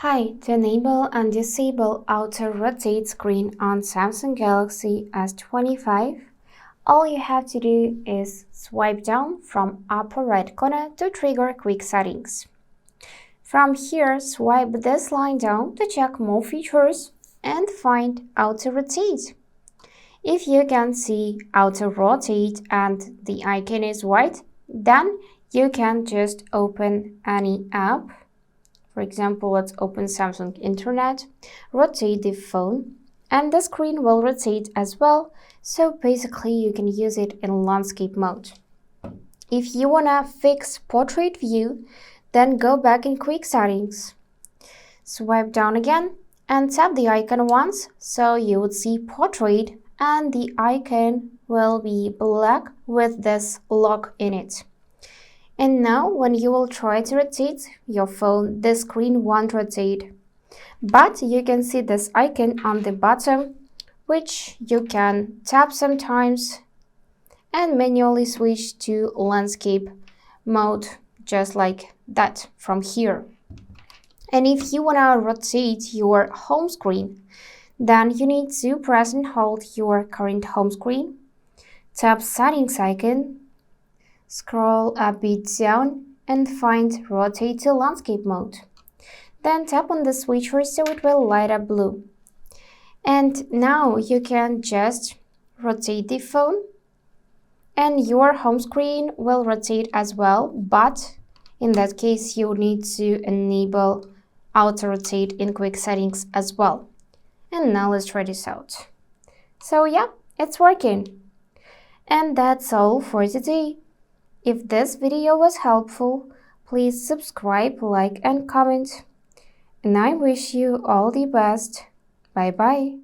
Hi, to enable and disable auto rotate screen on Samsung Galaxy S25, all you have to do is swipe down from upper right corner to trigger quick settings. From here, swipe this line down to check more features and find auto rotate. If you can see auto rotate and the icon is white, then you can just open any app. For example, let's open Samsung Internet, rotate the phone, and the screen will rotate as well, so basically you can use it in landscape mode. If you wanna fix portrait view, then go back in quick settings. Swipe down again and tap the icon once, so you would see portrait and the icon will be black with this lock in it. And now when you will try to rotate your phone, the screen won't rotate. But you can see this icon on the bottom, which you can tap sometimes and manually switch to landscape mode, just like that from here. And if you wanna rotate your home screen, then you need to press and hold your current home screen, tap settings icon, scroll a bit down and find rotate to landscape mode. Then tap on the switcher so it will light up blue. And now you can just rotate the phone and your home screen will rotate as well, but in that case you need to enable auto rotate in quick settings as well. And now let's try this out. So yeah, it's working. And that's all for today. If this video was helpful, please subscribe, like and comment. And I wish you all the best. Bye bye.